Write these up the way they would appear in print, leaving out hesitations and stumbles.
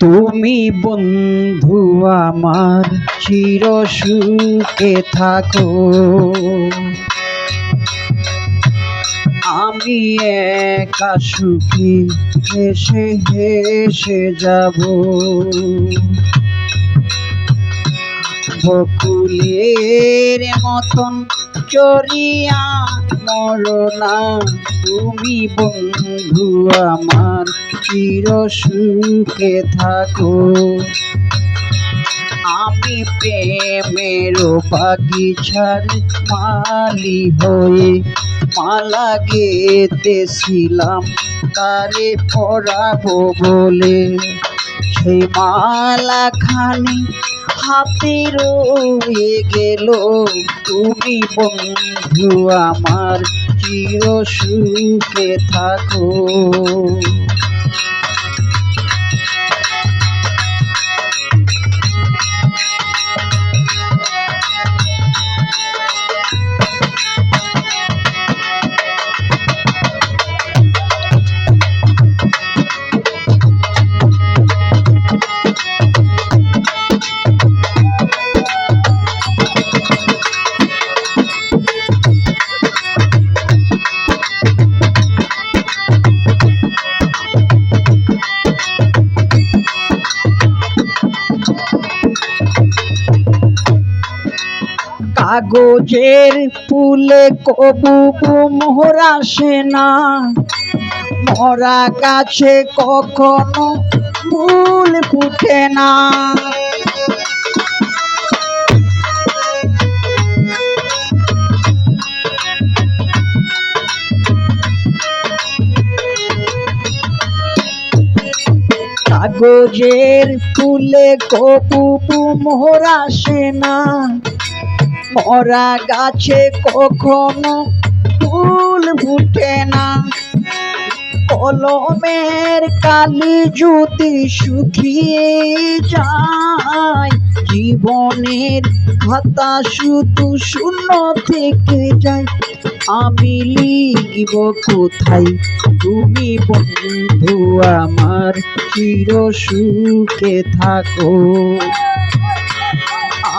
তুমি বন্ধু আমার চির সুখে থাকো, আমি একা সুখী হেসে হেসে যাব। বকুলের মতন চরিয়া মরো না, তুমি বন্ধু আমার চির সুখে থাকো। আমি প্রেমের বাগিচার মালি হয়ে মালা গেঁথেছিলাম তারে পরাবো বলে, সেই মালা খানি হাতে রয়ে গেল, তুমি বন্ধু আমার চির সুখে থাকো। কাগজের ফুলে কবু মোহর আসে না, মরা গাছে কখনো ফুল ফুটে না। কাগজের ফুলে কবু মোহর আসে না, মরা গাছে কখনো ফুল ফুটে না। কলমের কালি যদি শুকিয়ে যায়, জীবনের খাতা শুধু শূন্য থেকে যায়। আমি লিখব কোথায়, তুমি বন্ধু আমার চির সুখে থাকো।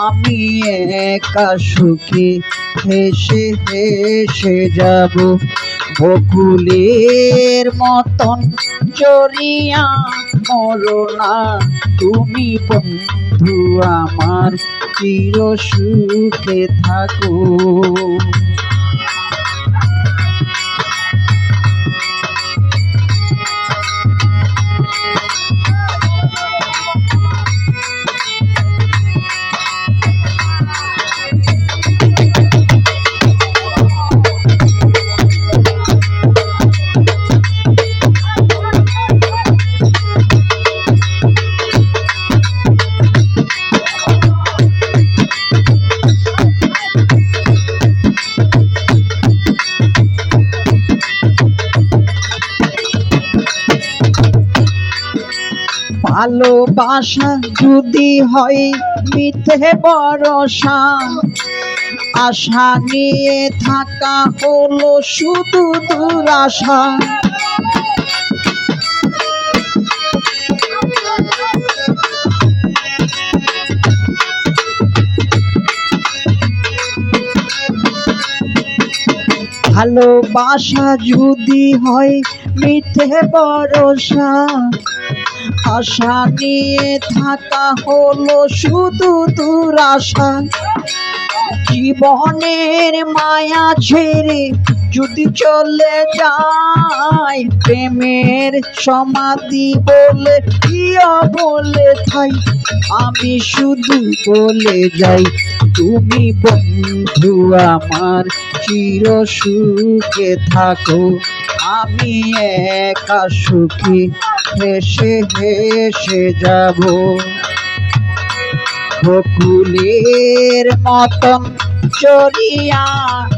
আমি একা সুখে হেসে হেসে যাব। বকুলের মতন চরিয়া মরো না, তুমি বন্ধু আমার চির সুখে থাকো। ভালোবাসা যদি হয় মিথ্যে ভরসা, আশা নিয়ে থাকা হলো শুধু দুরাশা। ভালোবাসা যদি হয় মিথ্যে ভরসা, আশা নিয়ে থাকা হলো শুধু দুরাশা। জীবনের মায়া ছেড়ে যদি চলে যায়, প্রেমের সমাধি বলে প্রিয় বলে থাই। আমি শুধু বলে যাই, তুমি বন্ধু আমার চির সুখে থাকো। আমি একা সুখী হেসে হেসে যাব। বকুলের মতন চরিয়া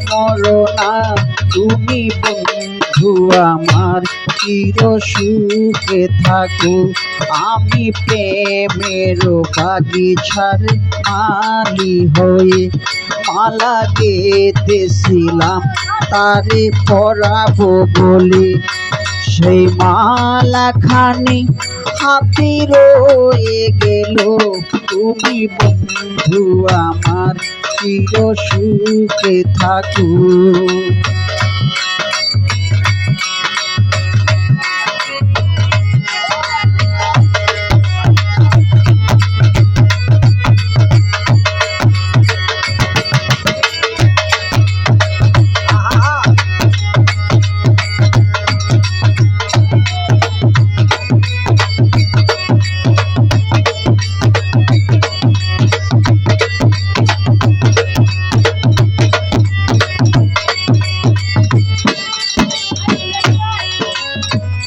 মরো না, তুমি বন্ধু আমার চির সুখে থাকো। আমি প্রেমের বাগিচার মালি হয়ে মালা গেঁথেছিলাম তারে পরাবো বলে, সেই মালা খানি হাতে রয়ে গেল, তুমি বন্ধু আমার চির সুখে থাকো।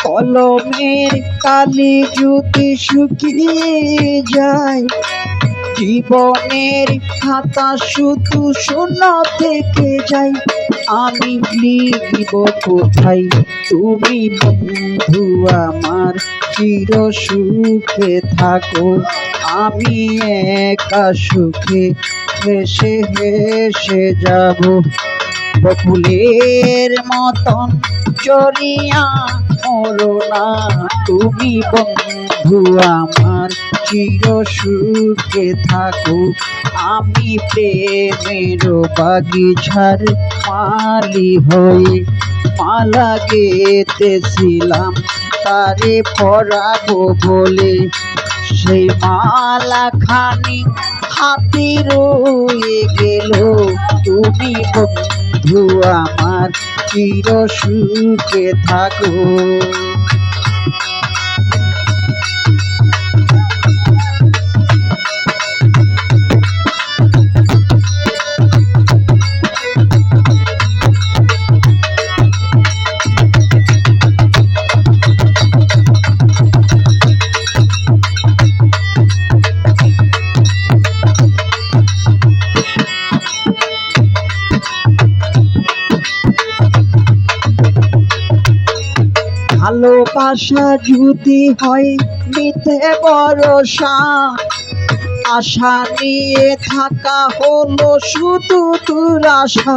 কলমের কালি যদি শুকিয়ে যায়, জীবনের খাতা শুধু শূন্য থেকে যায়, আমি লিখব কোথায় তুমি বন্ধু আমার চির সুখে থাকো। আমি একা সুখে হেসে হেসে যাব, বকুলের মতন চরিয়া মরো না, তুমি বন্ধু আমার চির সুখে থাকো। আমি প্রেমের বাগিচার মালি হয়ে মালা গেতেছিলাম তারে পরাবো বলে, সেই মালা খানি হাতে রয়ে গেল, তুমি বন্ধু আমার চির সুখে থাকো। ভালোবাসা যদি হয় মিথ্যে ভরসা, আশা নিয়ে থাকা হলো শুধু দুরাশা।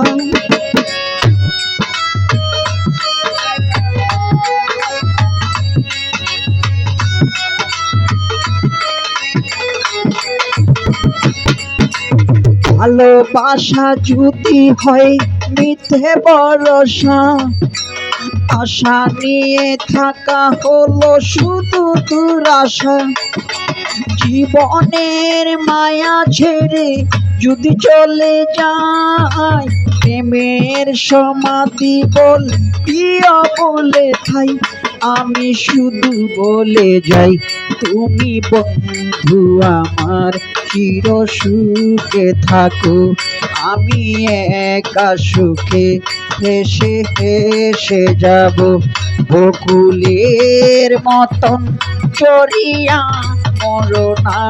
ভালোবাসা যদি হয় মিথ্যে ভরসা, আশা নিয়ে থাকা হলো শুধু দুরাশা। জীবনের মায়া ছেড়ে যদি চলে যায়, প্রেমের সমাধি বলিয়া বলে থাই, আমি শুধু বলে যাই তুমি বন্ধু আমার চির সুখে থাকো। আমি একা সুখে হেসে হেসে যাব, বকুলের মতন চরিয়া মরো না,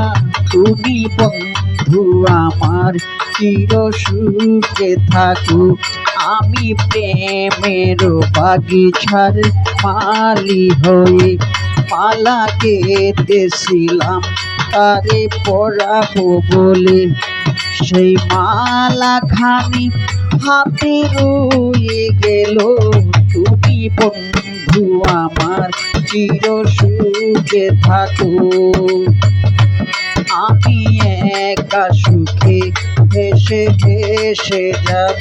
তুমি বন্ধু আমার চির সুখে থাকো। আমি প্রেমের বাগিচার মালি হয়ে মালা গেতেছিলাম তারে পরাবো বলে, সেই মালা খানি হাতে রয়ে গেল, তুমি বন্ধু আমার চির সুখে থাকো। আমি একা সুখে হেসে হেসে যাব।